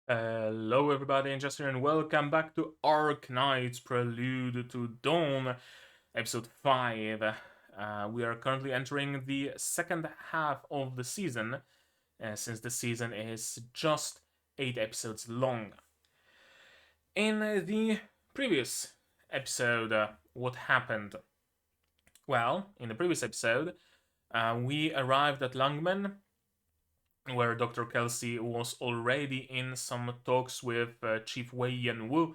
Hello everybody, and just here, and welcome back to Arknights Prelude to Dawn, episode 5. We are currently entering the second half of the season, since the season is just 8 episodes long. In the previous episode, what happened? Well, in the previous episode, we arrived at Lungmen, where Dr. Kelsey was already in some talks with Chief Wei Yen-Wu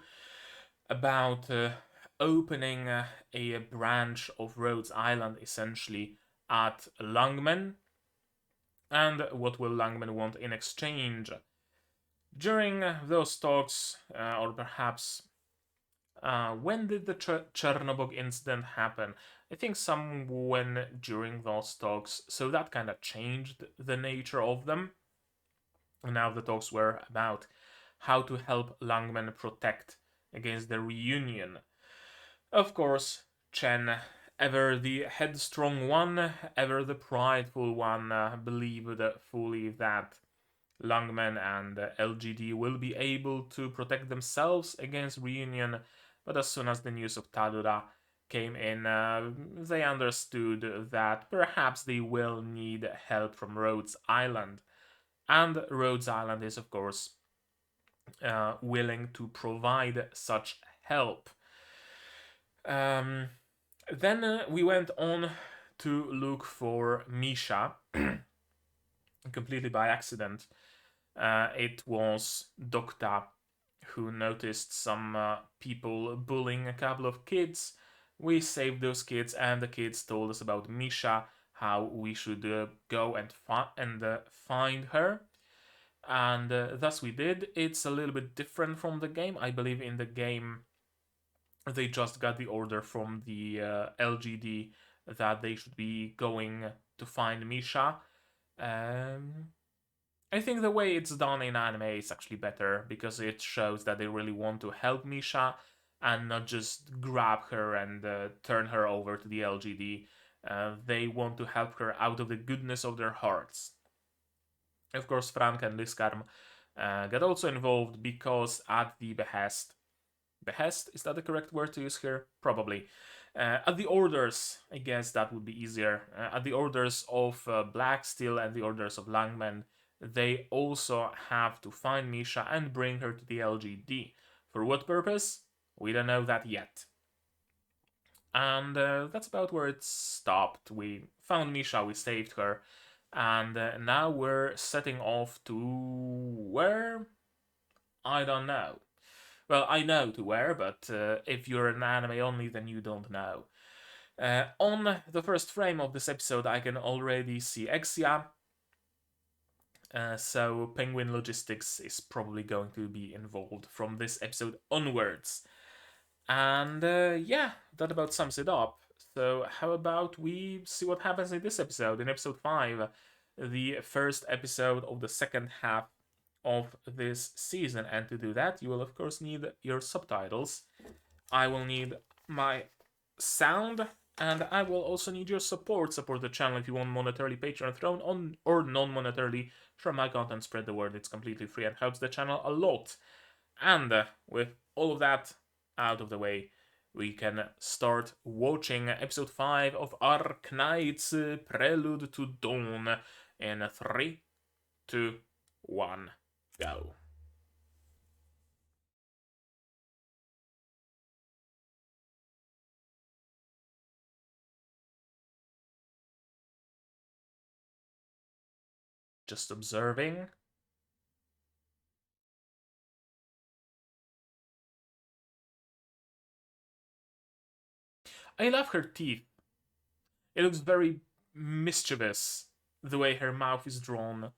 about opening a branch of Rhodes Island, essentially, at Lungmen, and what will Lungmen want in exchange. During those talks, or perhaps when did the Chernobog incident happen? I think somewhen during those talks, so that kind of changed the nature of them. Now the talks were about how to help Langman protect against the reunion. Of course, Chen, ever the headstrong one, ever the prideful one, believed fully that Langman and LGD will be able to protect themselves against reunion, but as soon as the news of Tadura came in, they understood that perhaps they will need help from Rhodes Island. And Rhodes Island is, of course, willing to provide such help. Then we went on to look for Misha, completely by accident. It was Dokta who noticed some people bullying a couple of kids. We saved those kids, and the kids told us about Misha, how we should go and find her. And thus we did. It's a little bit different from the game. I believe in the game they just got the order from the LGD that they should be going to find Misha. Um, I think the way it's done in anime is actually better because it shows that they really want to help Misha and not just grab her and turn her over to the LGD. They want to help her out of the goodness of their hearts. Of course, Frank and Liskarm get also involved because at the behest, is that the correct word to use here? Probably. At the orders, I guess that would be easier. At the orders of Black Steel and the orders of Langman, they also have to find Misha and bring her to the LGD. For what purpose? We don't know that yet. And that's about where it stopped. We found Misha, we saved her, and now we're setting off to where? I don't know. Well, I know to where, but if you're an anime only, then you don't know. On the first frame of this episode, I can already see Exia. So Penguin Logistics is probably going to be involved from this episode onwards. And yeah, that about sums it up. So how about we see what happens in this episode, in episode 5, the first episode of the second half of this season. And to do that, you will of course need your subtitles. I will need my sound, and I will also need your support. Support the channel if you want monetarily, Patreon, Throne, on or non-monetarily. Share my content, spread the word. It's completely free and helps the channel a lot. And with all of that out of the way, we can start watching episode 5 of Arknights Prelude to Dawn in 3, 2, 1, go. Just observing. I love her teeth. It looks very mischievous, the way her mouth is drawn.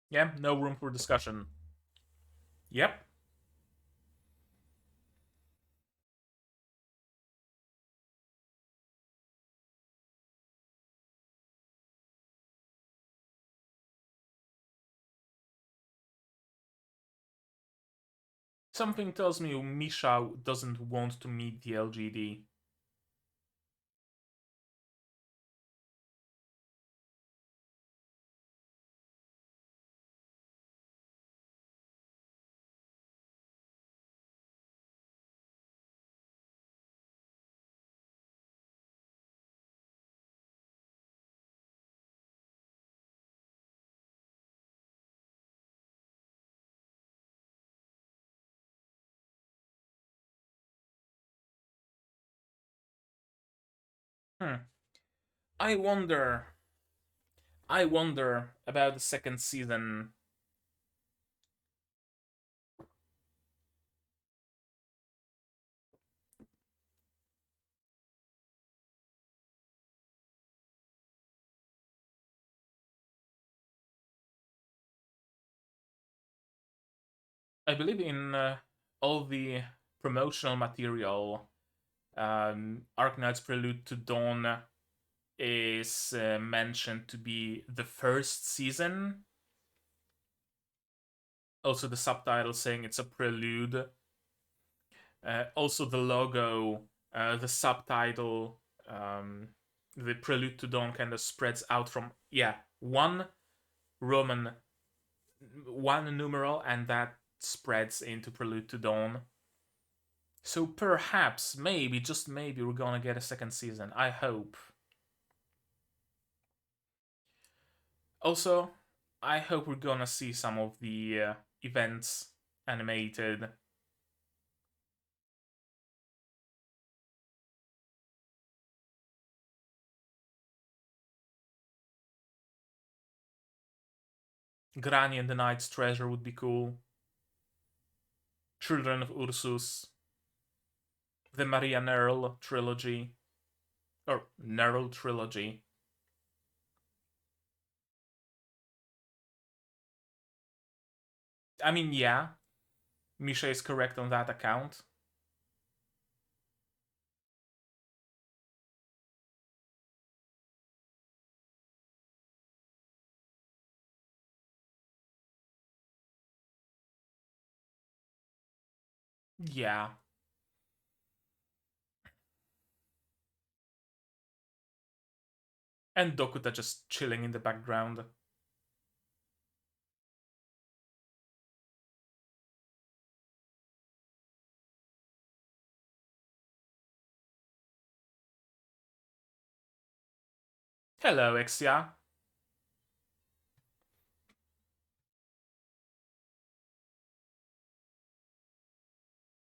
Yeah, no room for discussion. Yep. Something tells me Misha doesn't want to meet the LGD. Hmm. I wonder. I wonder about the second season. I believe in all the promotional material. Arknights Prelude to Dawn is mentioned to be the first season. Also, the subtitle saying it's a prelude. Also, the logo, the subtitle, the Prelude to Dawn kind of spreads out from, yeah, one Roman, one numeral, and that spreads into Prelude to Dawn. So perhaps, maybe, just maybe, we're gonna get a second season. I hope. Also, I hope we're gonna see some of the events animated. Grani and the Knight's Treasure would be cool. Children of Ursus. The Maria Nerl trilogy. Or Nerl trilogy. I mean, yeah, Misha is correct on that account. Yeah. And Dokuta just chilling in the background. Hello, Exia.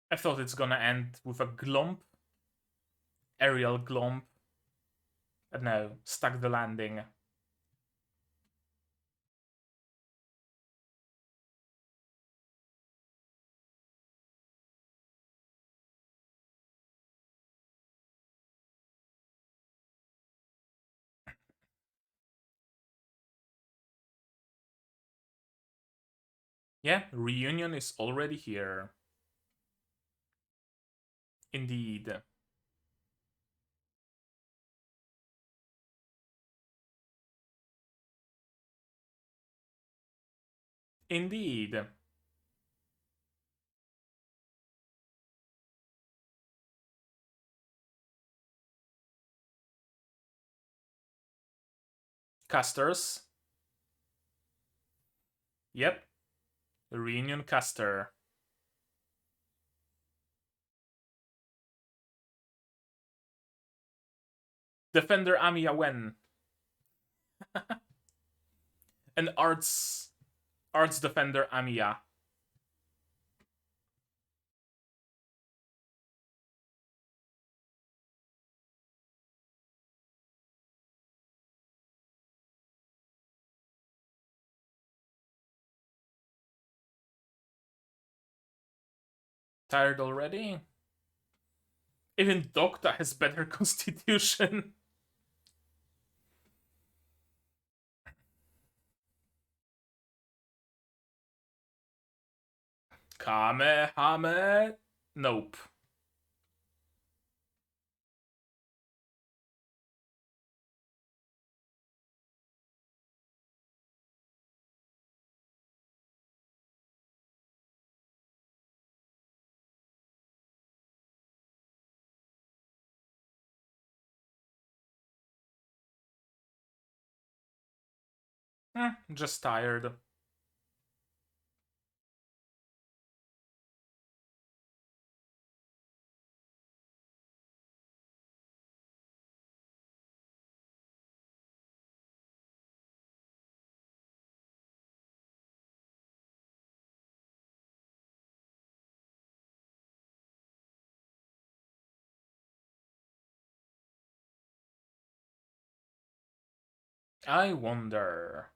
I thought it's gonna end with a glomp. Aerial glomp. No, stuck the landing. Yeah, reunion is already here. Indeed. Indeed. Casters. Yep. Reunion caster. Defender Amiya Wen. And Arts Defender Amiya. Tired already? Even Docta has better constitution. Kamehame. Nope. Just tired. I wonder.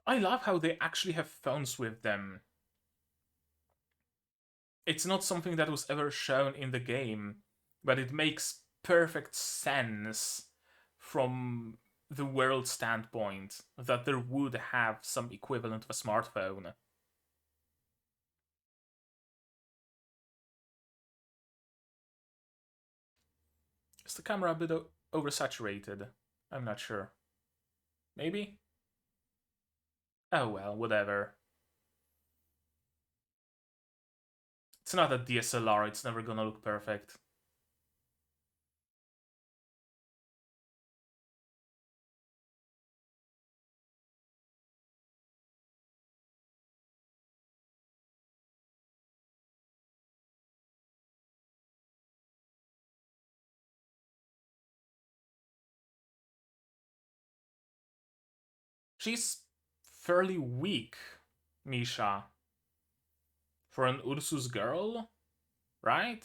I love how they actually have phones with them. It's not something that was ever shown in the game, but it makes perfect sense from the world standpoint that there would have some equivalent of a smartphone. Is the camera a bit oversaturated? I'm not sure. Maybe? Oh well, whatever. It's not a DSLR, it's never gonna look perfect. She's fairly weak, Misha. For an Ursus girl, right?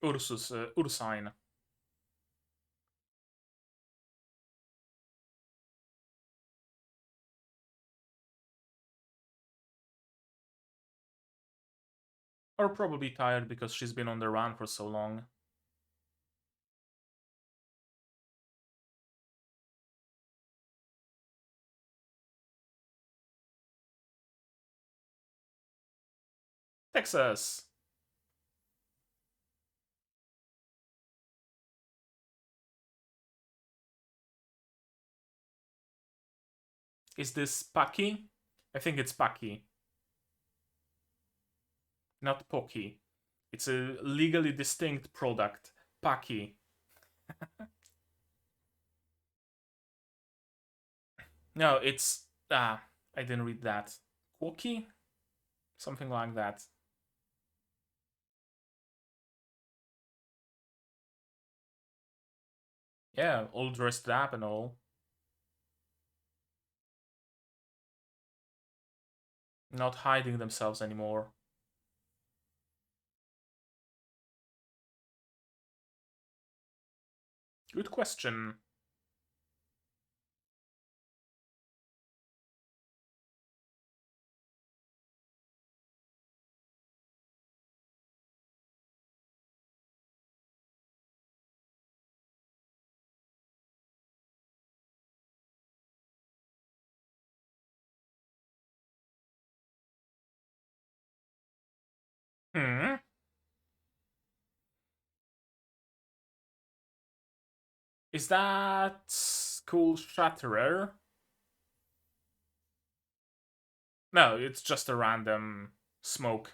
Ursus, Ursine. Or probably tired because she's been on the run for so long. Texas! Is this Paki? I think it's Paki, not Pocky. It's a legally distinct product. Paki. No, it's. I didn't read that. Quoki? Something like that. Yeah, all dressed up and all. Not hiding themselves anymore. Good question. Hmm. Is that Skull Shatterer? No, it's just a random smoke.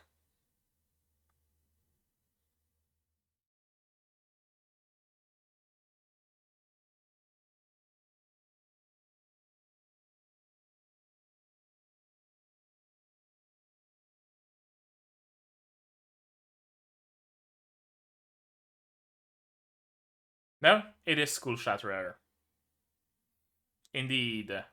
No, it is Skull Shatterer. Indeed.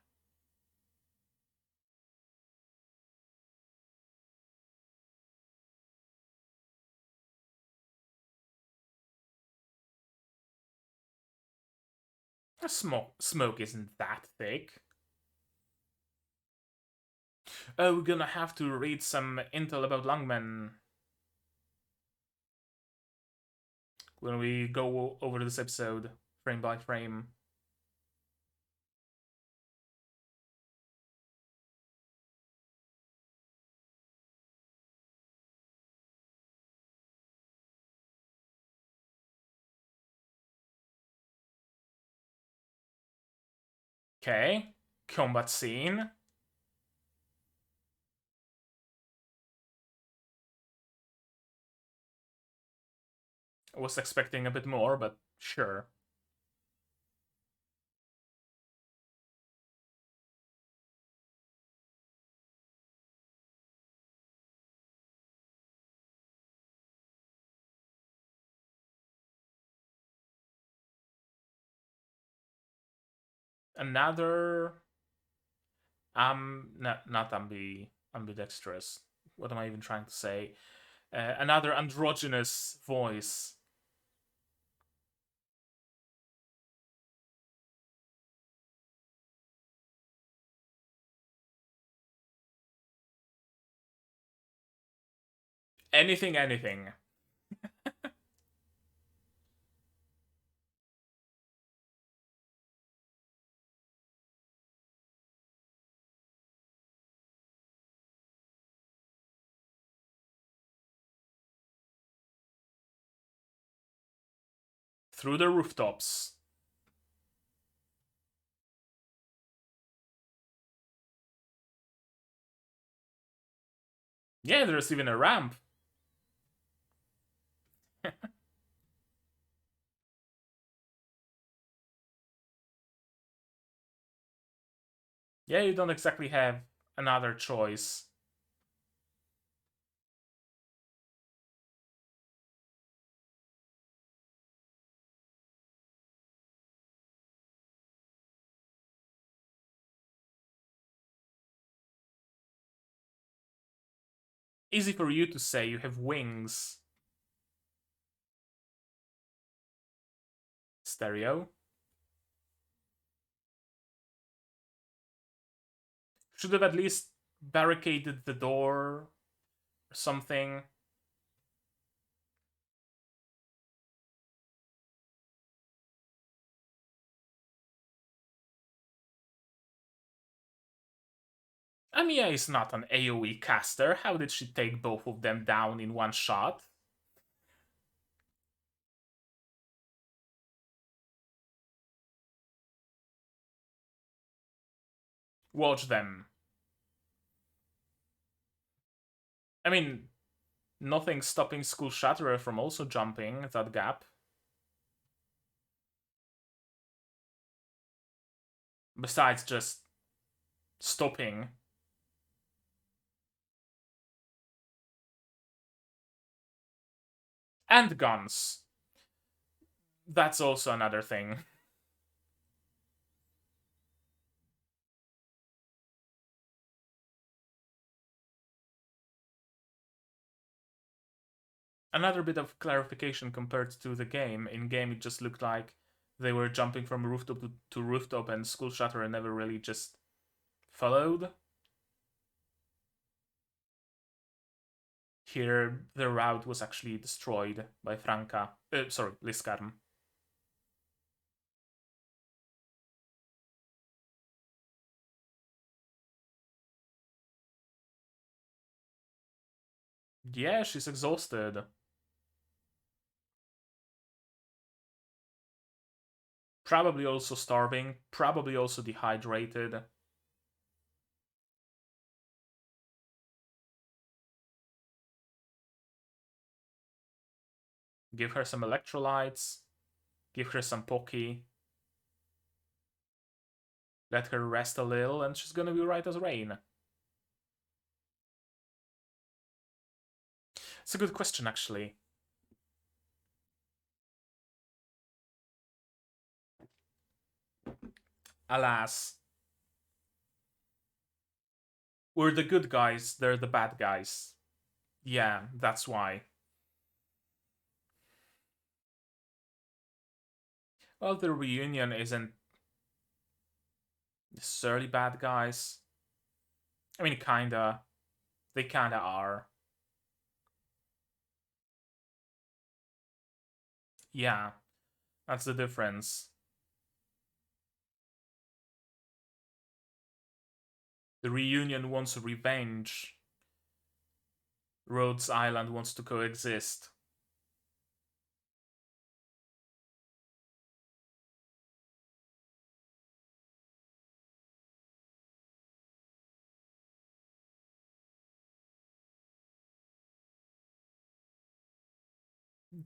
Smoke isn't that thick. Oh, we're gonna have to read some intel about Lungmen when we go over this episode, frame by frame. Okay. Combat scene. I was expecting a bit more, but sure. Another not ambidextrous. What am I even trying to say? Another androgynous voice. Anything. Through the rooftops. Yeah, there's even a ramp. Yeah, you don't exactly have another choice. Easy for you to say, you have wings. Stereo. Should have at least barricaded the door or something. Amiya is not an AoE caster. How did she take both of them down in one shot? Watch them. I mean, nothing stopping School Shatterer from also jumping that gap. Besides just stopping. And guns. That's also another thing. Another bit of clarification compared to the game. In game, it just looked like they were jumping from rooftop to rooftop, and School Shatterer never really just followed. Here, the route was actually destroyed by Franca. Sorry, Liskarm. Yeah, she's exhausted. Probably also starving. Probably also dehydrated. Give her some electrolytes. Give her some Pocky. Let her rest a little, and she's gonna be right as rain. It's a good question, actually. Alas. We're the good guys, they're the bad guys. Yeah, that's why. Well, the reunion isn't necessarily bad guys. I mean, kinda. They kinda are. Yeah, that's the difference. The reunion wants revenge. Rhodes Island wants to coexist.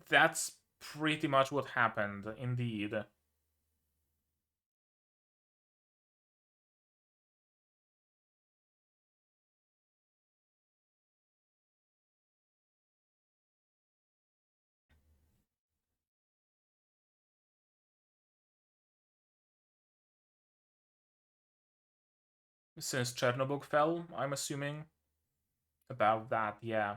That's pretty much what happened, indeed. Since Chernobyl fell, I'm assuming. About that, yeah.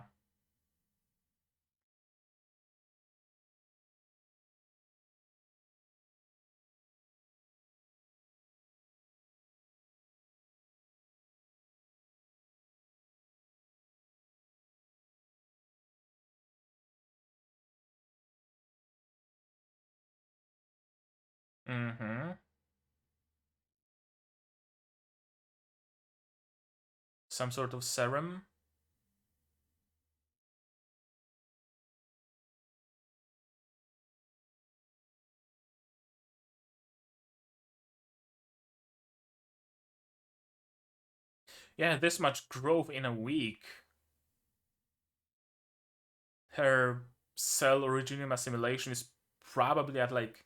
Mm-hmm. Some sort of serum. Yeah, this much growth in a week. Her cell originium assimilation is probably at like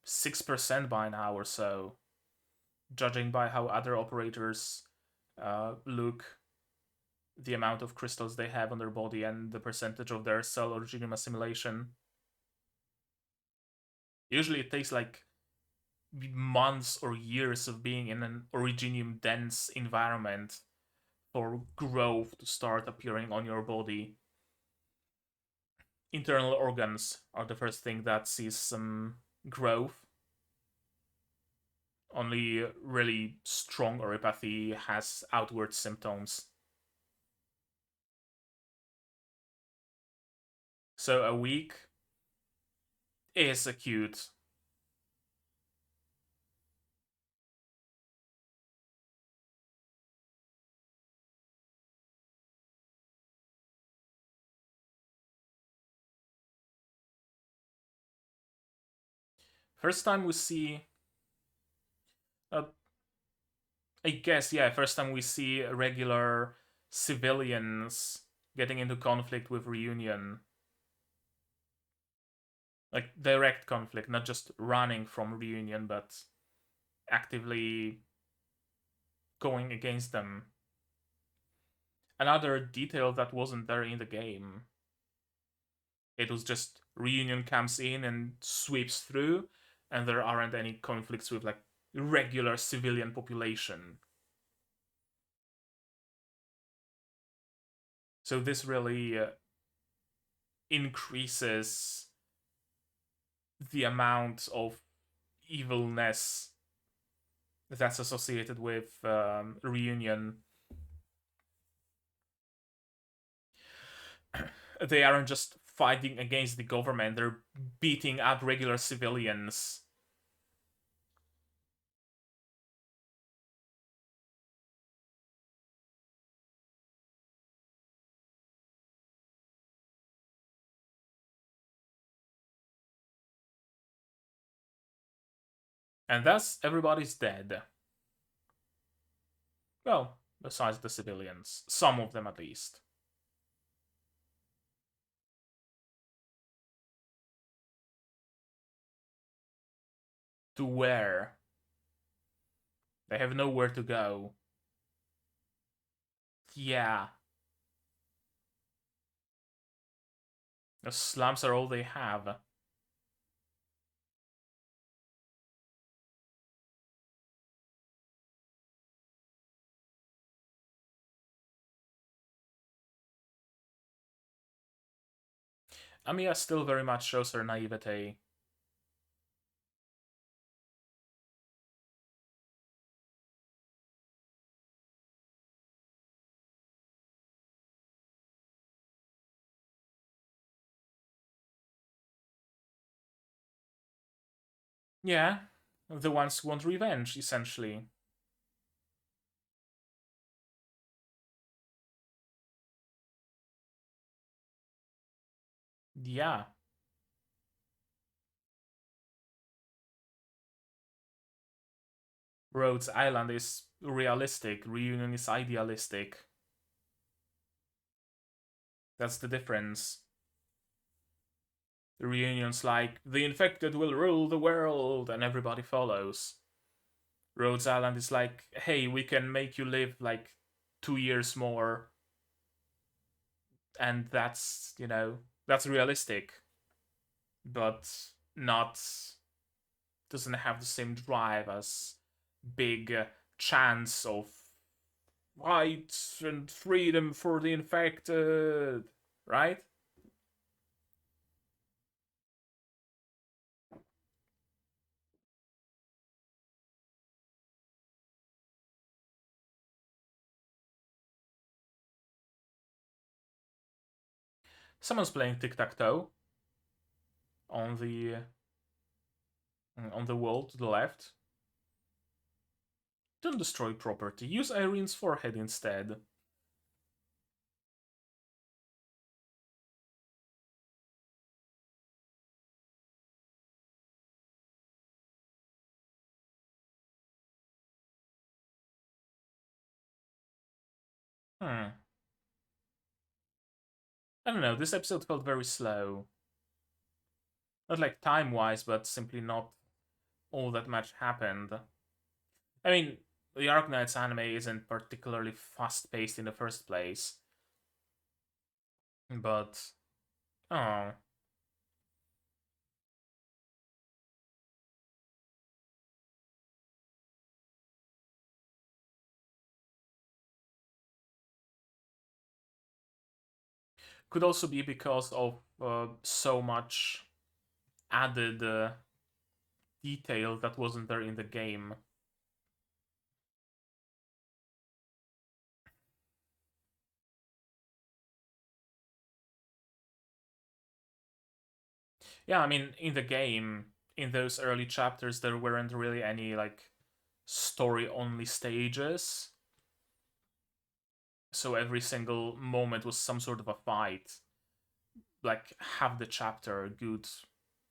6% by now or so, judging by how other operators look, the amount of crystals they have on their body, and the percentage of their cell originium assimilation. Usually it takes like months or years of being in an originium dense environment for growth to start appearing on your body. Internal organs are the first thing that sees some growth. Only really strong oripathy has outward symptoms. So a week is acute. First time we see, uh, I guess, yeah, first time we see regular civilians getting into conflict with Reunion. Like direct conflict, not just running from Reunion, but actively going against them. Another detail that wasn't there in the game. It was just Reunion comes in and sweeps through, and there aren't any conflicts with like regular civilian population. So this really increases the amount of evilness that's associated with Reunion. They aren't just fighting against the government, they're beating up regular civilians. And thus, everybody's dead. Well, besides the civilians. Some of them at least. To where? They have nowhere to go. Yeah. The slums are all they have. Amiya still very much shows her naivete. Yeah, the ones who want revenge, essentially. Yeah. Rhodes Island is realistic, Reunion is idealistic. That's the difference. The reunion's like, the infected will rule the world, and everybody follows. Rhodes Island is like, hey, we can make you live like 2 years more, and that's realistic, but not doesn't have the same drive as big chance of rights and freedom for the infected, right? Someone's playing tic tac toe on the wall to the left. Don't destroy property. Use Irene's forehead instead. Hmm. I don't know. This episode felt very slow. Not like time wise, but simply not all that much happened. I mean, the Arknights anime isn't particularly fast paced in the first place, but oh, could also be because of so much added detail that wasn't there in the game. Yeah, I mean, in the game, in those early chapters, there weren't really any like story only stages. So every single moment was some sort of a fight. Like half the chapter, a good,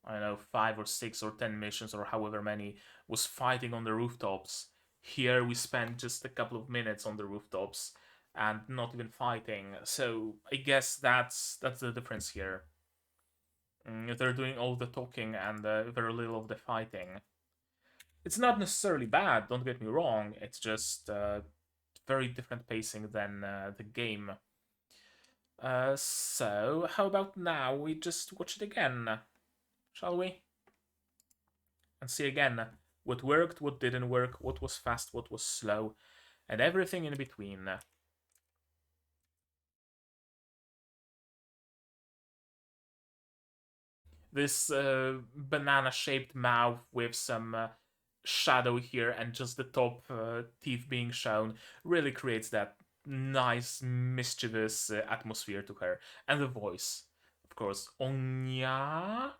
I don't know, 5 or 6 or 10 missions or however many, was fighting on the rooftops. Here we spent just a couple of minutes on the rooftops and not even fighting. So I guess that's the difference here. They're doing all the talking and very little of the fighting. It's not necessarily bad, don't get me wrong. It's just very different pacing than the game. So, how about now we just watch it again, shall we? And see again what worked, what didn't work, what was fast, what was slow, and everything in between. This banana shaped mouth with some shadow here and just the top teeth being shown really creates that nice, mischievous atmosphere to her. And the voice, of course, Onya.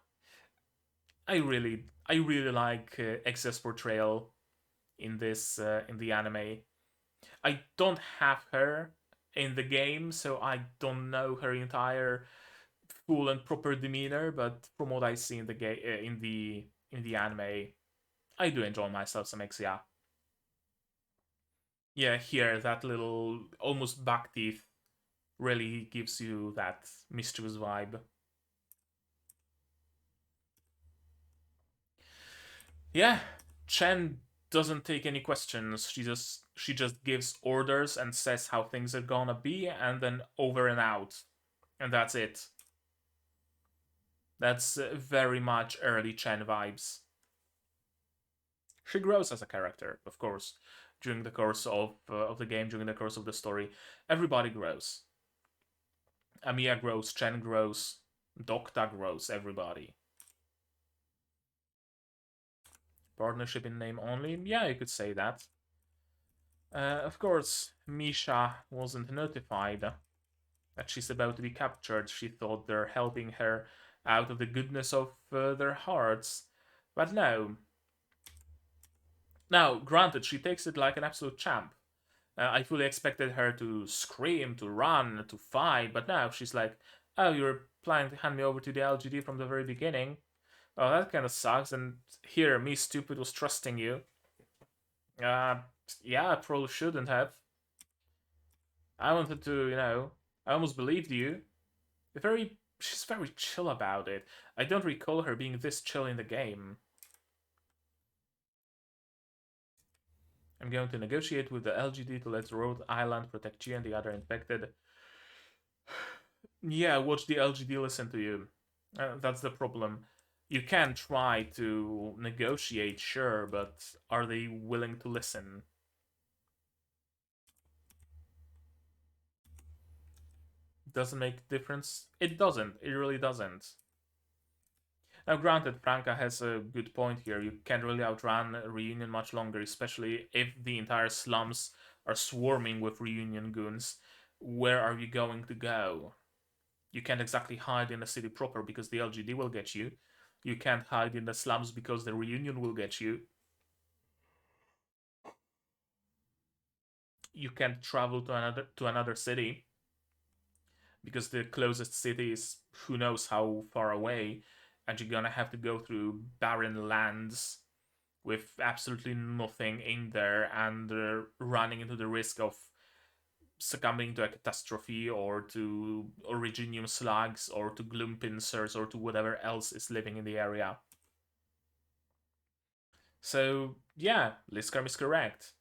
I really like X's portrayal in this in the anime. I don't have her in the game, so I don't know her entire full and proper demeanor. But from what I see in the game, in the anime, I do enjoy myself some Exia. Yeah, here that little almost back teeth really gives you that mischievous vibe. Yeah, Chen doesn't take any questions. She just gives orders and says how things are gonna be, and then over and out, and that's it. That's very much early Chen vibes. She grows as a character, of course, during the course of the game, during the course of the story. Everybody grows. Amiya grows, Chen grows, Docta grows. Everybody. Partnership in name only? Yeah, you could say that. Of course, Misha wasn't notified that she's about to be captured. She thought they're helping her out of the goodness of their hearts. But no. Now, granted, she takes it like an absolute champ. I fully expected her to scream, to run, to fight, but now she's like, oh, you're planning to hand me over to the LGD from the very beginning? Oh, that kind of sucks. And here, me, stupid, was trusting you. Uh, yeah, I probably shouldn't have. I wanted to, I almost believed you. Very she's very chill about it. I don't recall her being this chill in the game. I'm going to negotiate with the LGD to let Rhodes Island protect you and the other infected. Yeah, watch the LGD listen to you. That's the problem. You can try to negotiate, sure, but are they willing to listen? Doesn't make a difference? It doesn't. It really doesn't. Now, granted, Franca has a good point here. You can't really outrun Reunion much longer, especially if the entire slums are swarming with Reunion goons. Where are you going to go? You can't exactly hide in the city proper because the LGD will get you. You can't hide in the slums because the Reunion will get you. You can't travel to another city because the closest city is who knows how far away, and you're gonna have to go through barren lands with absolutely nothing in there and running into the risk of succumbing to a catastrophe or to Originium slugs or to gloom pincers or to whatever else is living in the area. So, yeah, Liskarm is correct.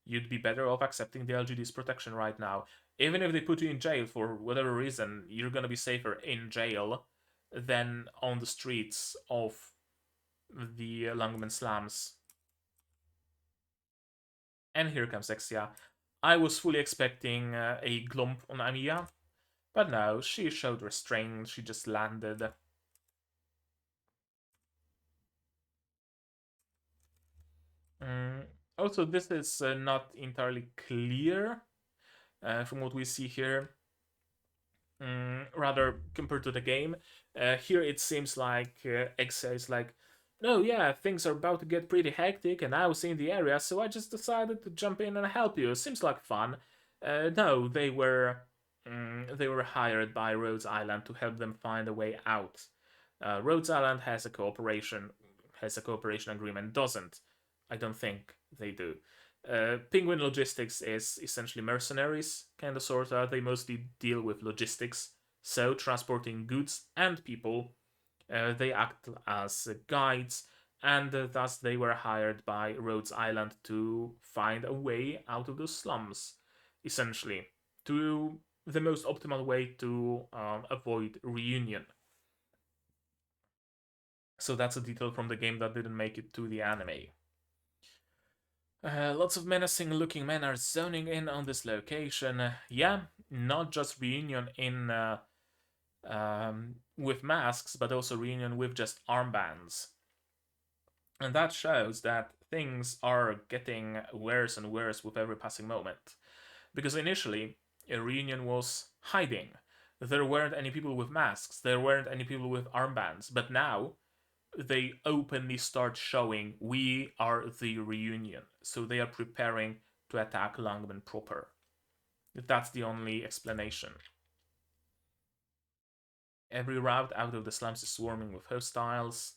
You'd be better off accepting the LGD's protection right now. Even if they put you in jail for whatever reason, you're gonna be safer in jail than on the streets of the Lungman slums. And here comes Exia. I was fully expecting a glomp on Amiya, but no, she showed restraint, she just landed. Mm, Also, this is not entirely clear from what we see here. Rather, compared to the game, here it seems like Exia is like, no, yeah, things are about to get pretty hectic, and I was in the area, so I just decided to jump in and help you. Seems like fun. No, they were hired by Rhodes Island to help them find a way out. Rhodes Island has a cooperation agreement. Doesn't. I don't think they do. Penguin Logistics is essentially mercenaries, kind of sorta. They mostly deal with logistics, so transporting goods and people. They act as guides, and thus they were hired by Rhodes Island to find a way out of the slums, essentially, to the most optimal way to avoid reunion. So that's a detail from the game that didn't make it to the anime. Lots of menacing looking men are zoning in on this location. Yeah, not just reunion in with masks, but also reunion with just armbands. And that shows that things are getting worse and worse with every passing moment. Because initially, a reunion was hiding. There weren't any people with masks, there weren't any people with armbands, but now they openly start showing we are the reunion. So they are preparing to attack Langman proper. That's the only explanation. Every route out of the slums is swarming with hostiles.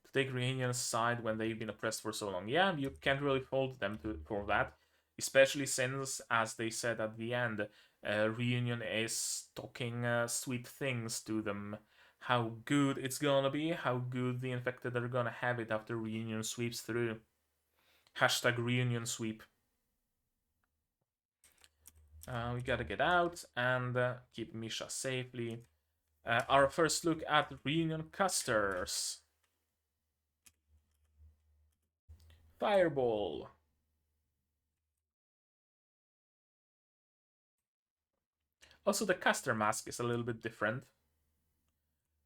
To take Reunion's side when they've been oppressed for so long. Yeah, you can't really fault them for that. Especially since, as they said at the end, Reunion is talking sweet things to them. How good it's gonna be, how good the infected are gonna have it after Reunion sweeps through. Hashtag Reunion sweep. We gotta get out and keep Misha safely. Our first look at Reunion casters. Fireball. Also, the caster mask is a little bit different.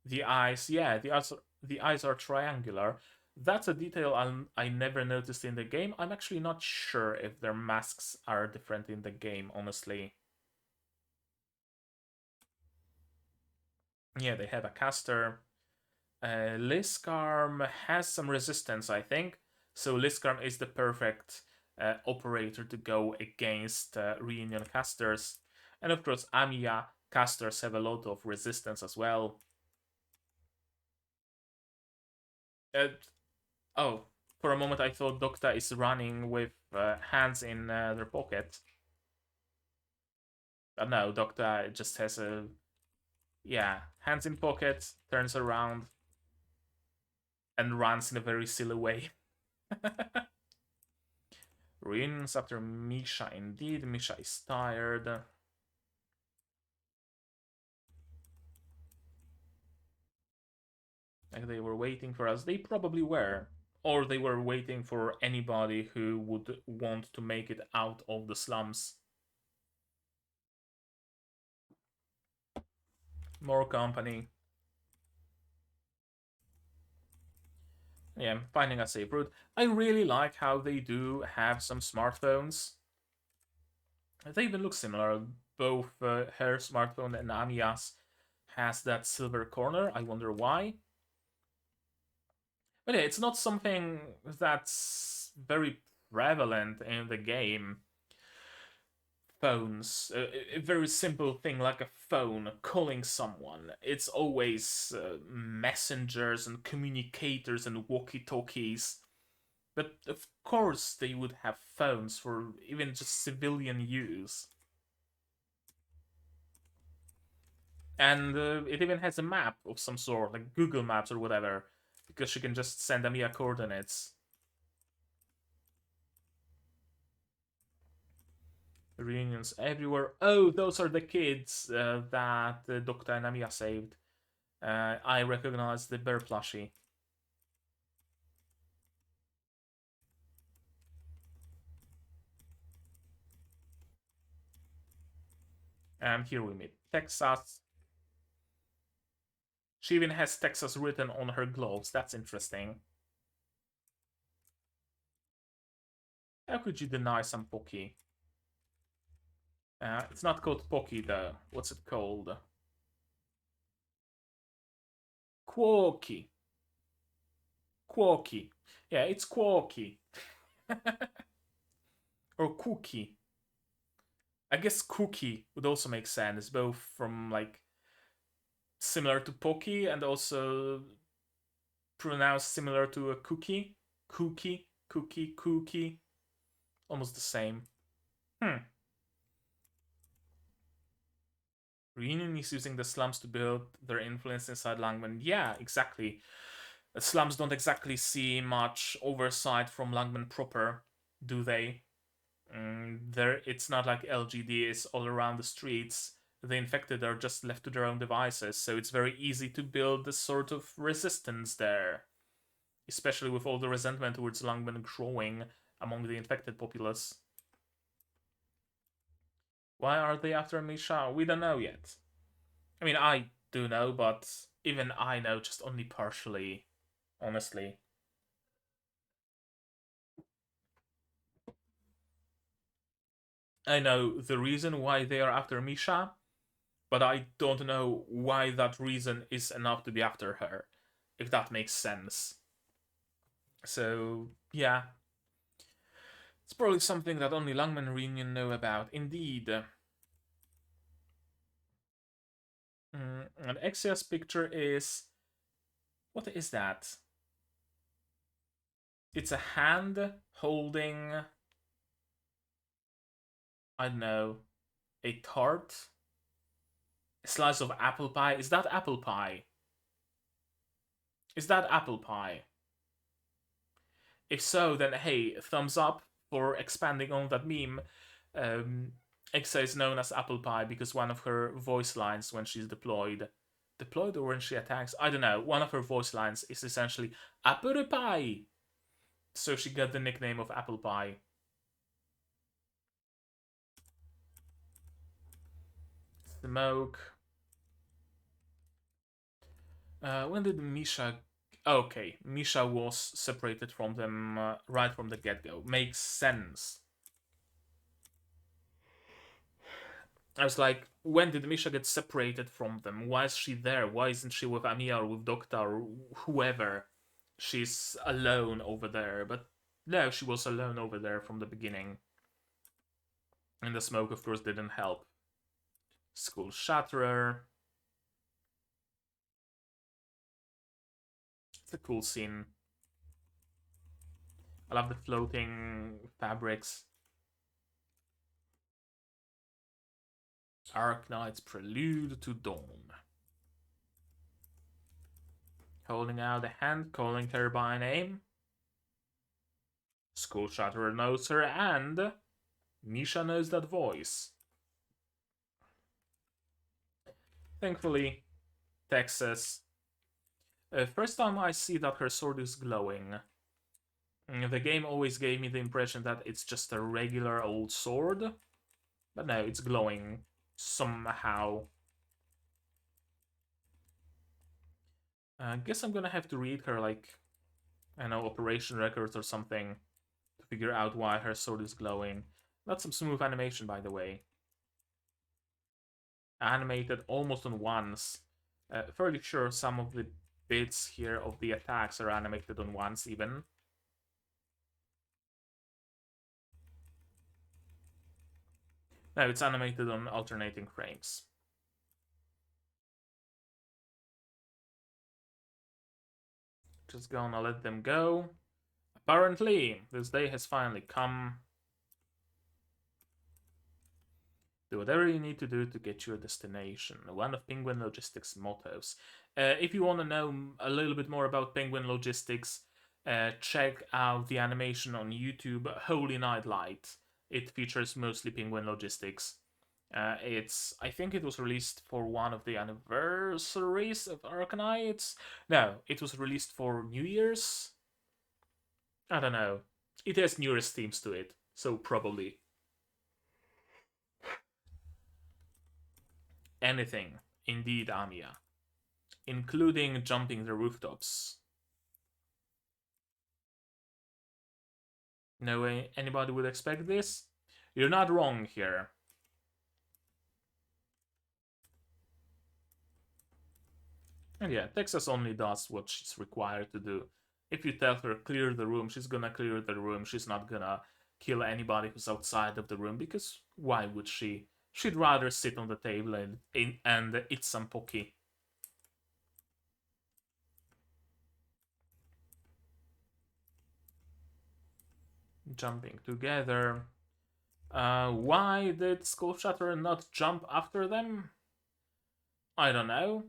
The eyes, yeah, the eyes are triangular. That's a detail I never noticed in the game. I'm actually not sure if their masks are different in the game, honestly. Yeah, they have a caster. Liskarm has some resistance, I think. So Liskarm is the perfect operator to go against Reunion casters. And of course, Amiya casters have a lot of resistance as well. Uh, oh, for a moment I thought Docta is running with hands in their pocket. But no, Doctor just has a, yeah, hands in pocket, turns around, and runs in a very silly way. Reunions after Misha, indeed. Misha is tired. Like they were waiting for us. They probably were. Or they were waiting for anybody who would want to make it out of the slums. More company. Yeah, finding a safe route. I really like how they do have some smartphones. They even look similar. Both her smartphone and Amiya's has that silver corner. I wonder why. But yeah, it's not something that's very prevalent in the game. Phones, a very simple thing like a phone calling someone. It's always messengers and communicators and walkie-talkies. But of course, they would have phones for even just civilian use. And it even has a map of some sort, like Google Maps or whatever, because you can just send Amiya coordinates. Reunions everywhere. Oh, those are the kids that Doctor and Amiya saved. I recognize the bear plushie. And here we meet Texas. She even has Texas written on her gloves. That's interesting. How could you deny some Pocky? It's not called Pocky though. What's it called? Quarky. Quarky. Yeah, it's Quarky. Or Cookie. I guess Cookie would also make sense, both from like similar to Pocky and also pronounced similar to a cookie. Cookie, cookie, cookie. Almost the same. Reunion is using the slums to build their influence inside Langman. Yeah, exactly. The slums don't exactly see much oversight from Langman proper, do they? It's not like LGD is all around the streets. The infected are just left to their own devices, so it's very easy to build this sort of resistance there. Especially with all the resentment towards Langman growing among the infected populace. Why are they after Misha? We don't know yet. I mean, I do know, but even I know just only partially, honestly. I know the reason why they are after Misha, but I don't know why that reason is enough to be after her, if that makes sense. So, yeah, it's probably something that only Langman Reunion know about. Indeed. And Exia's picture is. What is that? It's a hand holding. I don't know. A tart? A slice of apple pie? Is that apple pie? Is that apple pie? If so, then hey, thumbs up for expanding on that meme. Um, Exa is known as Apple Pie because one of her voice lines when she's deployed or when she attacks, I don't know, one of her voice lines is essentially Apple Pie. So she got the nickname of Apple Pie. Smoke. When did Misha? Okay, Misha was separated from them right from the get-go. Makes sense. I was like, when did Misha get separated from them? Why is she there? Why isn't she with Amiya or with Doctor or whoever? She's alone over there. But no, she was alone over there from the beginning. And the smoke, of course, didn't help. School Shatterer. It's a cool scene. I love the floating fabrics. Arknights Prelude to Dawn. Holding out a hand, calling her by name. School Shatterer knows her, and Misha knows that voice. Thankfully, Texas. First time I see that her sword is glowing. The game always gave me the impression that it's just a regular old sword. But no, it's glowing somehow. I guess I'm gonna have to read her, like, I know, operation records or something to figure out why her sword is glowing. That's some smooth animation, by the way. Animated almost on once. Fairly sure some of the bits here of the attacks are animated on once, even. No, it's animated on alternating frames. Just gonna let them go. Apparently, this day has finally come. Do whatever you need to do to get to your destination. One of Penguin Logistics' mottos. If you want to know a little bit more about Penguin Logistics, check out the animation on YouTube, Holy Night Light. It features mostly Penguin Logistics. I think it was released for one of the anniversaries of Arknights. No, it was released for New Year's. I don't know. It has New Year's themes to it, so probably. Anything, indeed, Amiya, including jumping the rooftops. No way anybody would expect this? You're not wrong here. And yeah, Texas only does what she's required to do. If you tell her clear the room, she's gonna clear the room. She's not gonna kill anybody who's outside of the room, because why would she? She'd rather sit on the table and eat some pocky. Jumping together. Why did Skull Shatterer not jump after them? I don't know.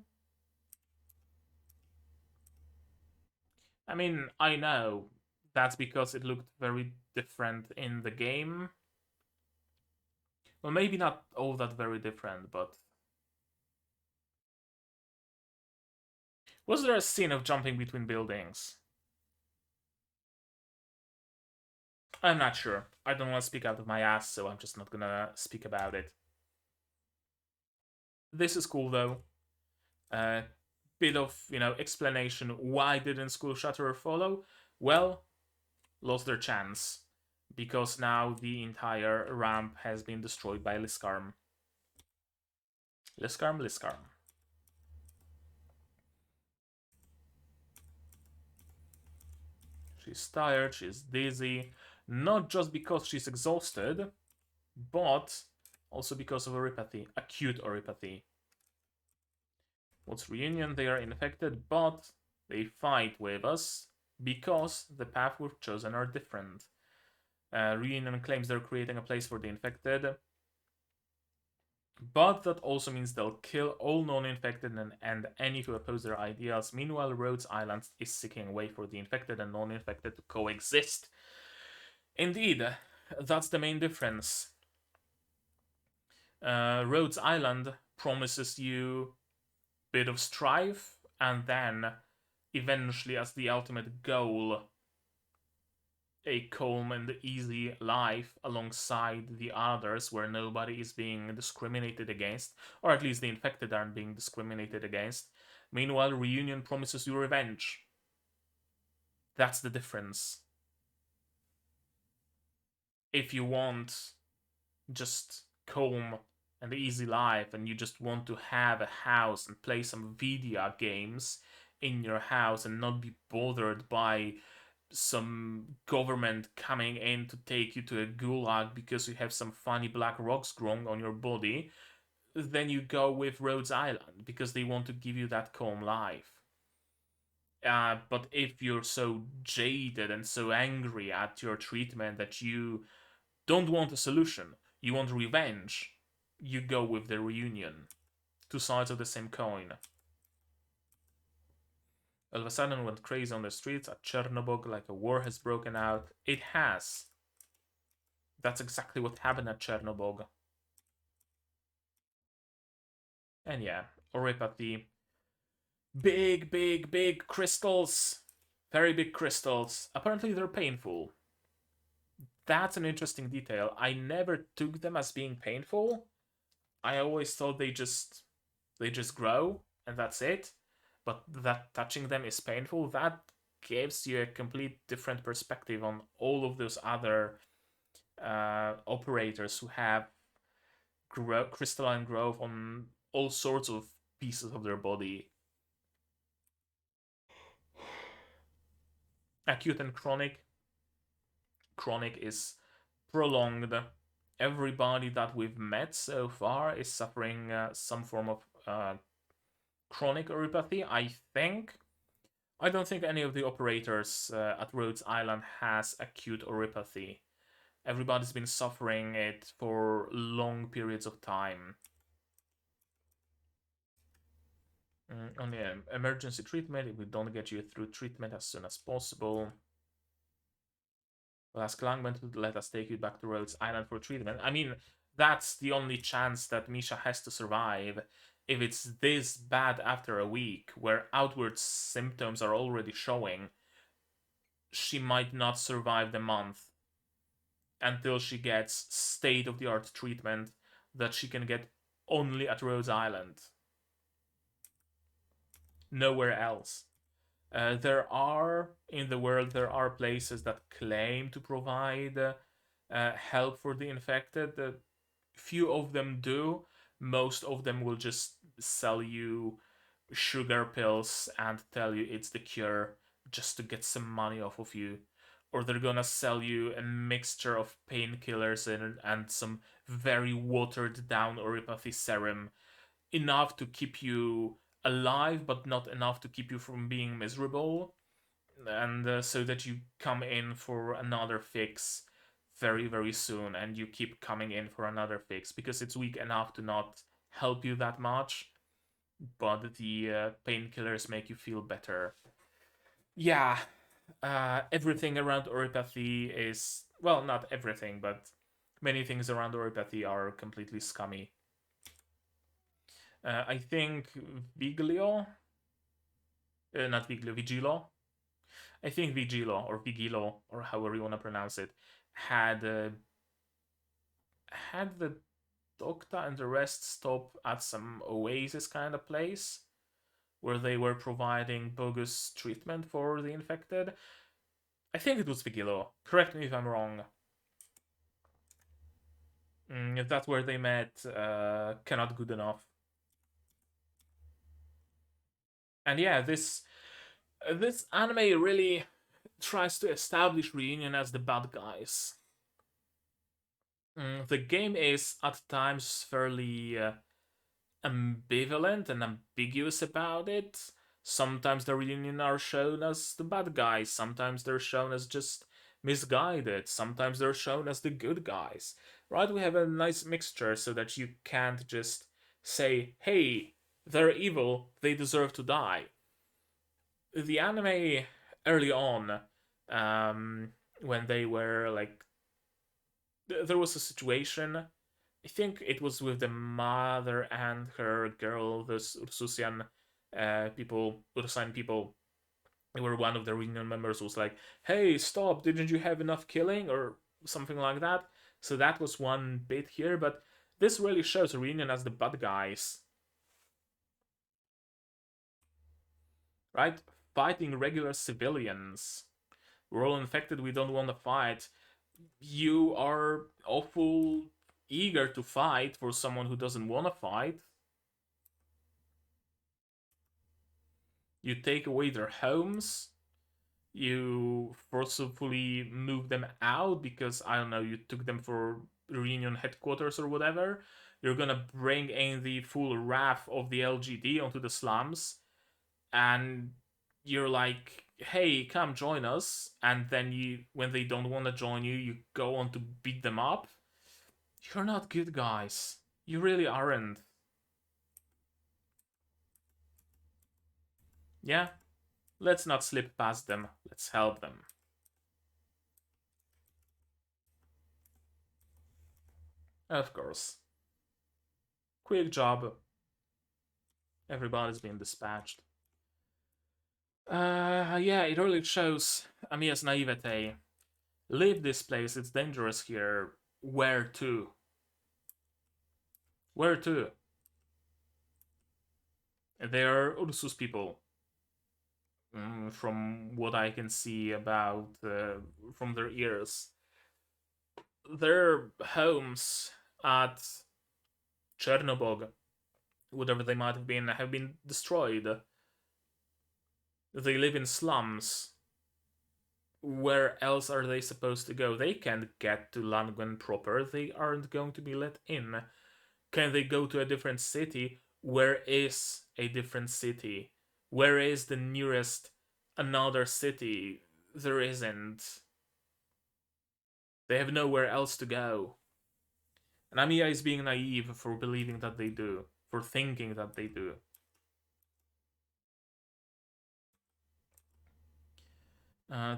I mean, I know that's because it looked very different in the game. Well, maybe not all that very different, but... Was there a scene of jumping between buildings? I'm not sure. I don't want to speak out of my ass, so I'm just not gonna speak about it. This is cool, though. Bit of, explanation. Why didn't School Shatterer follow? Well, lost their chance. Because now the entire ramp has been destroyed by Liskarm. Liskarm. She's tired, she's dizzy. Not just because she's exhausted, but also because of Oripathy. Acute Oripathy. What's Reunion? They are infected, but they fight with us because the path we've chosen are different. Reunion claims they're creating a place for the infected, but that also means they'll kill all non-infected and any who oppose their ideals. Meanwhile, Rhodes Island is seeking a way for the infected and non-infected to coexist. Indeed, that's the main difference. Rhodes Island promises you a bit of strife, and then, eventually, as the ultimate goal, a calm and easy life alongside the others where nobody is being discriminated against, or at least the infected aren't being discriminated against. Meanwhile, Reunion promises you revenge. That's the difference. If you want just calm and easy life and you just want to have a house and play some video games in your house and not be bothered by some government coming in to take you to a gulag because you have some funny black rocks growing on your body, then you go with Rhodes Island because they want to give you that calm life. But if you're so jaded and so angry at your treatment that you don't want a solution, you want revenge, you go with the reunion. Two sides of the same coin. All of a sudden went crazy on the streets at Chernobyl like a war has broken out. It has. That's exactly what happened at Chernobyl. And yeah, Oripathy. Big, big, big crystals. Very big crystals. Apparently they're painful. That's an interesting detail. I never took them as being painful. I always thought they just grow and that's it. But that touching them is painful. That gives you a complete different perspective on all of those other operators who have crystalline growth on all sorts of pieces of their body. Acute and chronic. Chronic is prolonged. Everybody that we've met so far is suffering some form of chronic oripathy, I think. I don't think any of the operators at Rhodes Island has acute oripathy. Everybody's been suffering it for long periods of time. Only emergency treatment if we don't get you through treatment as soon as possible. We'll ask Langman to let us take you back to Rhodes Island for treatment. I mean, that's the only chance that Misha has to survive. If it's this bad after a week, where outward symptoms are already showing, she might not survive the month until she gets state of the art treatment that she can get only at Rhodes Island. Nowhere else. There are in the world places that claim to provide help for the infected. Few of them do. Most of them will just sell you sugar pills and tell you it's the cure just to get some money off of you. Or they're gonna sell you a mixture of painkillers and some very watered down oripathy serum, enough to keep you alive, but not enough to keep you from being miserable. And so that you come in for another fix very, very soon, and you keep coming in for another fix because it's weak enough to not help you that much, but the painkillers make you feel better. Yeah, everything around oripathy is, well, not everything, but many things around oripathy are completely scummy. I think Viglio, not Viglio, Vigilo. I think Vigilo, or however you want to pronounce it, had had the Doctor and the rest stop at some oasis kind of place where they were providing bogus treatment for the infected. I think it was Vigilo. Correct me if I'm wrong. If that's where they met, cannot good enough. And yeah, this anime really tries to establish Reunion as the bad guys. The game is at times fairly ambivalent and ambiguous about it. Sometimes the Reunion are shown as the bad guys, sometimes they're shown as just misguided, sometimes they're shown as the good guys. Right? We have a nice mixture so that you can't just say, hey, they're evil, they deserve to die. The anime early on, when they were like, there was a situation. I think it was with the mother and her girl, the Ursusian Ursan people. Where one of the Reunion members was like, "Hey, stop! Didn't you have enough killing?" or something like that. So that was one bit here, but this really shows Reunion as the bad guys, right? Fighting regular civilians. We're all infected. We don't want to fight. You are awful eager to fight for someone who doesn't want to fight. You take away their homes. You forcefully move them out because, I don't know, you took them for Reunion headquarters or whatever. You're gonna bring in the full wrath of the LGD onto the slums, and you're like, hey, come join us. And then when they don't want to join you, you go on to beat them up. You're not good guys. You really aren't. Yeah? Let's not slip past them. Let's help them. Of course. Quick job. Everybody's been dispatched. Yeah, it really shows Amiya's naivete. Leave this place, it's dangerous here. Where to? Where to? They are Ursus people. From what I can see about from their ears. Their homes at Chernobog, whatever they might have been destroyed. They live in slums. Where else are they supposed to go? They can't get to Langwen proper. They aren't going to be let in. Can they go to a different city? Where is a different city? Where is the nearest another city? There isn't. They have nowhere else to go. And Amiya is being naive for believing that they do, for thinking that they do.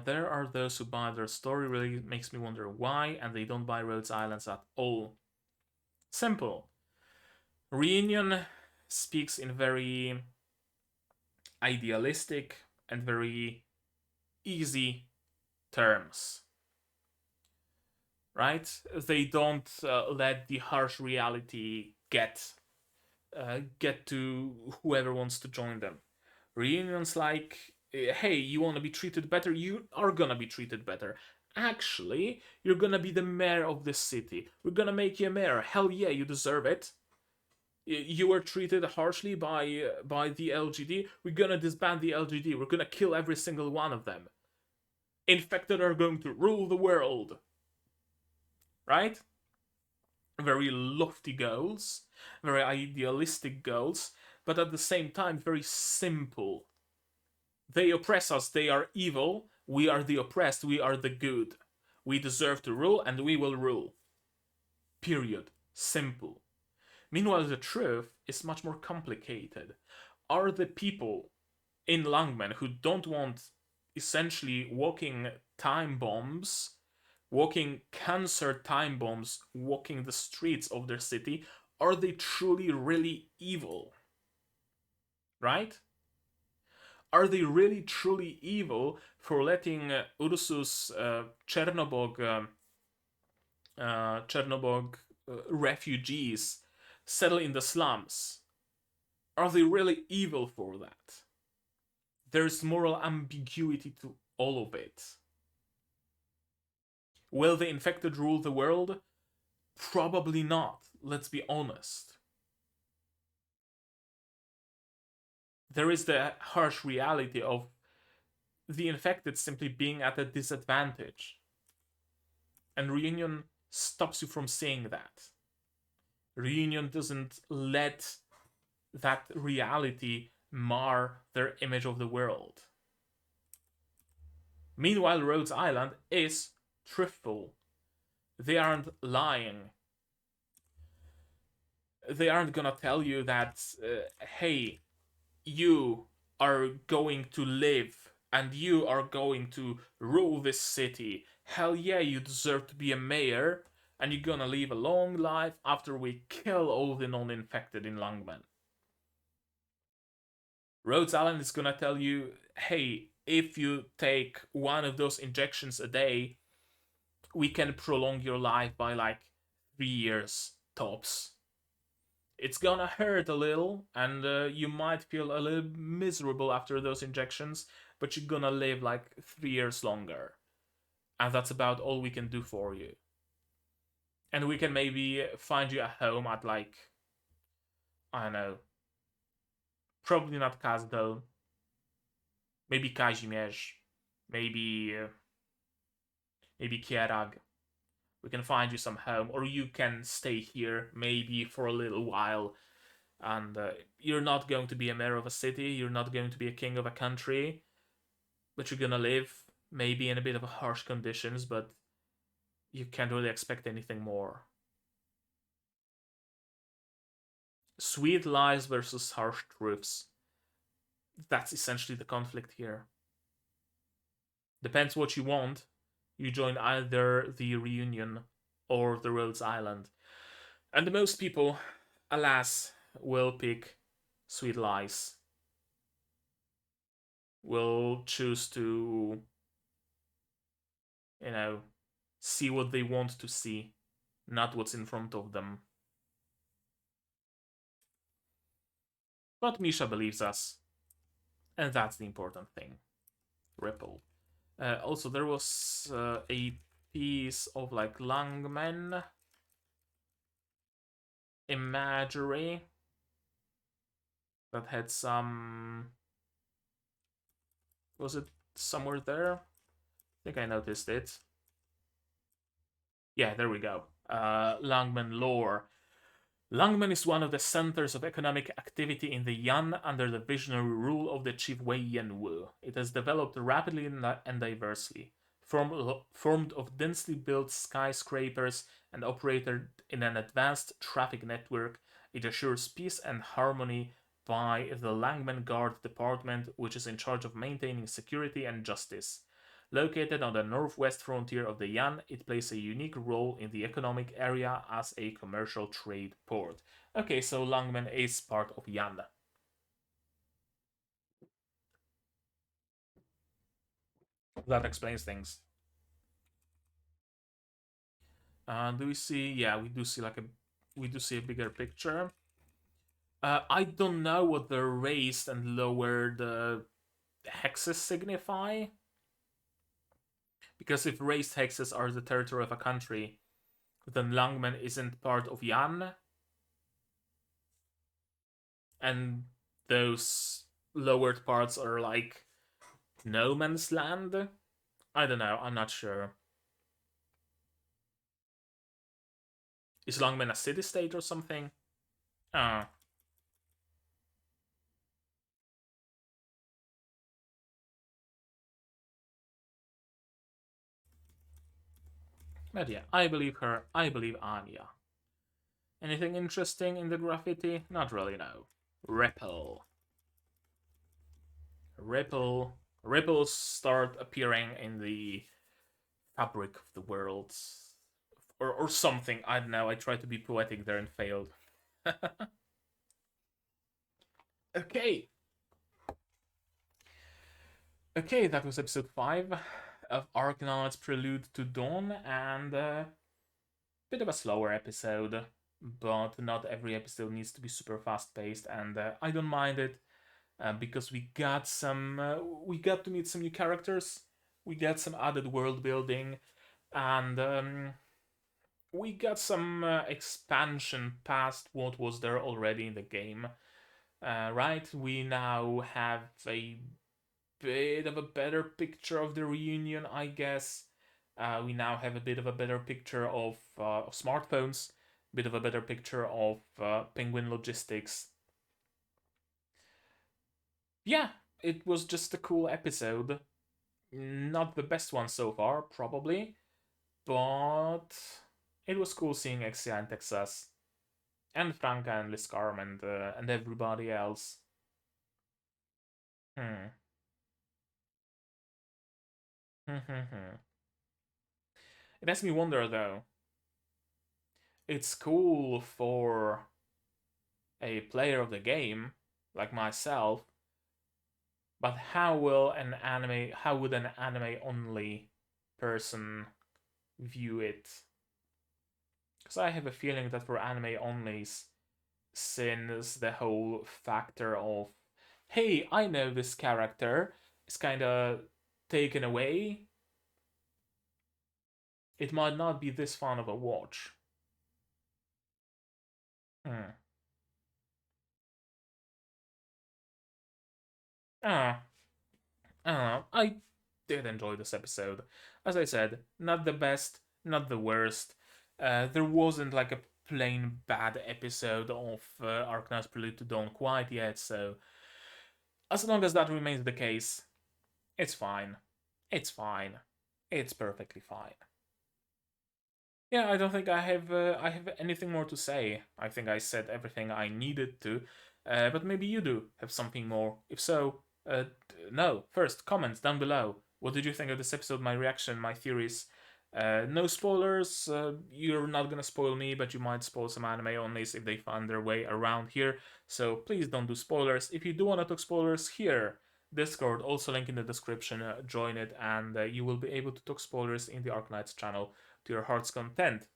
There are those who buy their story, really makes me wonder why, and they don't buy Rhodes Islands at all. Simple. Reunion speaks in very idealistic and very easy terms, right? They don't let the harsh reality get to whoever wants to join them. Reunions like, hey, you want to be treated better? You are gonna be treated better. Actually, you're gonna be the mayor of this city. We're gonna make you a mayor. Hell yeah, you deserve it. You were treated harshly by the LGD. We're gonna disband the LGD. We're gonna kill every single one of them. Infected are going to rule the world. Right? Very lofty goals, very idealistic goals, but at the same time very simple. They oppress us, they are evil, we are the oppressed, we are the good. We deserve to rule and we will rule. Period. Simple. Meanwhile, the truth is much more complicated. Are the people in Langmen who don't want essentially walking time bombs, walking cancer time bombs, walking the streets of their city, are they truly really evil? Right? Are they really truly evil for letting Ursus Chernobog refugees settle in the slums? Are they really evil for that? There's moral ambiguity to all of it. Will the infected rule the world? Probably not, let's be honest. There is the harsh reality of the infected simply being at a disadvantage. And Reunion stops you from seeing that. Reunion doesn't let that reality mar their image of the world. Meanwhile, Rhodes Island is truthful. They aren't lying. They aren't gonna tell you that, hey, you are going to live and you are going to rule this city. Hell yeah, you deserve to be a mayor and you're gonna live a long life after we kill all the non-infected in Langman. Rhodes Island is gonna tell you, hey, if you take one of those injections a day, we can prolong your life by like 3 years tops. It's gonna hurt a little, and you might feel a little miserable after those injections, but you're gonna live like 3 years longer. And that's about all we can do for you. And we can maybe find you a home at like, I don't know, probably not Kazdel, maybe Kazimierz, maybe maybe Kierag. We can find you some home, or you can stay here maybe for a little while. And you're not going to be a mayor of a city, you're not going to be a king of a country, but you're gonna live maybe in a bit of harsh conditions, but you can't really expect anything more. Sweet lies versus harsh truths. That's essentially the conflict here. Depends what you want. You join either the reunion or the Rhodes Island. And most people, alas, will pick sweet lies. Will choose to, you know, see what they want to see, not what's in front of them. But Misha believes us, and that's the important thing. Ripple. Also, there was a piece of like Langman imagery that had some. Was it somewhere there? I think I noticed it. Yeah, there we go. Langman lore. Langman is one of the centers of economic activity in the Yan under the visionary rule of the chief Wei Yanwu. It has developed rapidly and diversely, formed of densely built skyscrapers and operated in an advanced traffic network. It assures peace and harmony by the Langman Guard Department, which is in charge of maintaining security and justice. Located on the northwest frontier of the Yan, it plays a unique role in the economic area as a commercial trade port. Okay, so Langman is part of Yan. That explains things. Do we see? Yeah, we do see a bigger picture. I don't know what the raised and lowered hexes signify, because if raised hexes are the territory of a country, then Langman isn't part of Yan, and those lowered parts are like no man's land. I don't know. I'm not sure. Is Longman a city state or something? Ah, but yeah, I believe her. I believe Anya. Anything interesting in the graffiti? Not really, no. Ripple. Ripples start appearing in the fabric of the world. Or something. I don't know. I tried to be poetic there and failed. Okay. Okay, that was episode 5 of Arknights Prelude to Dawn, and bit of a slower episode, but not every episode needs to be super fast paced, and I don't mind it because we got to meet some new characters, we got some added world building, and we got some expansion past what was there already in the game. Right, we now have a bit of a better picture of the reunion, I guess. We now have a bit of a better picture of smartphones, a bit of a better picture of Penguin logistics. Yeah, it was just a cool episode. Not the best one so far, probably, but it was cool seeing Exia and Texas, and Franca and Liscarm and everybody else. Hmm. it makes me wonder though. It's cool for a player of the game like myself, but how would an anime only person view it? Because I have a feeling that for anime onlys, since the whole factor of hey, I know this character is kind of taken away, it might not be this fun of a watch. Hmm. Ah, I don't know. I did enjoy this episode. As I said, not the best, not the worst. There wasn't like a plain bad episode of Arknights Prelude to Dawn quite yet, so as long as that remains the case, it's fine. It's fine. It's perfectly fine. Yeah, I don't think I have anything more to say. I think I said everything I needed to, but maybe you do have something more. If so, no. First, comments down below. What did you think of this episode? My reaction, my theories. No spoilers. You're not gonna spoil me, but you might spoil some anime onlys if they find their way around here. So please don't do spoilers. If you do want to talk spoilers, here Discord, also link in the description. Join it, and you will be able to talk spoilers in the Arknights channel to your heart's content.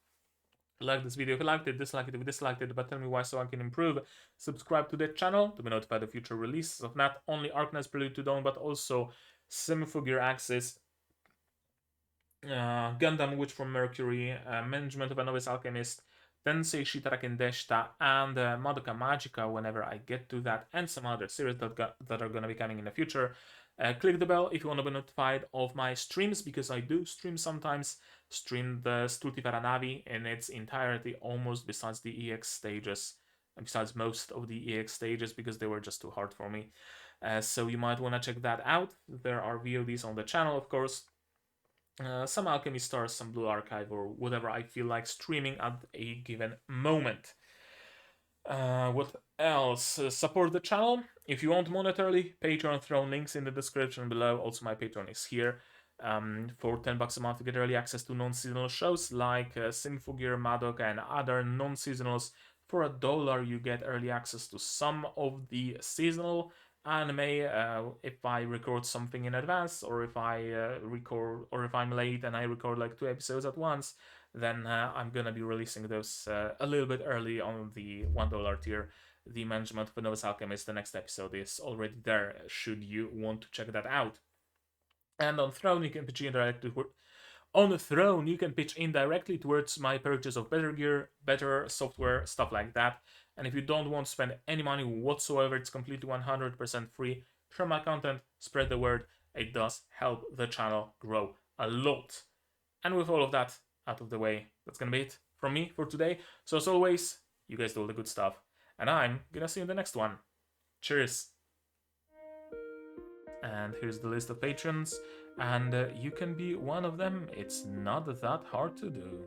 Like this video if you liked it, dislike it if you disliked it, but tell me why so I can improve. Subscribe to the channel to be notified of future releases of not only Arknights Prelude to Dawn, but also Symphogear Axis, Gundam Witch from Mercury, Management of a Novice Alchemist, Tensei Shitaraken Deshita, and Madoka Magica whenever I get to that, and some other series that are going to be coming in the future. Click the bell if you want to be notified of my streams, because I do stream sometimes. Stream the Stultifera Navi in its entirety, almost besides the EX stages, and besides most of the EX stages, because they were just too hard for me. So you might want to check that out. There are VODs on the channel, of course. Some Alchemy Stars, some Blue Archive, or whatever I feel like streaming at a given moment. What else? Support the channel if you want monetarily. Patreon Throne links in the description below. Also, my Patreon is here. For $10 a month, you get early access to non-seasonal shows like Symphogear, Madoka, and other non-seasonals. For $1, you get early access to some of the seasonal anime. If I record something in advance, or if I or if I'm late and I record like 2 episodes at once, then I'm gonna be releasing those a little bit early on the $1 tier. The Management of a Novice Alchemist, the next episode is already there, should you want to check that out. And on Throne, you can pitch indirectly. On the Throne, you can pitch indirectly towards my purchase of better gear, better software, stuff like that. And if you don't want to spend any money whatsoever, it's completely 100% free. Share my content, spread the word. It does help the channel grow a lot. And with all of that out of the way, that's gonna be it from me for today. So as always, you guys do all the good stuff, and I'm gonna see you in the next one. Cheers! And here's the list of patrons, and you can be one of them. It's not that hard to do.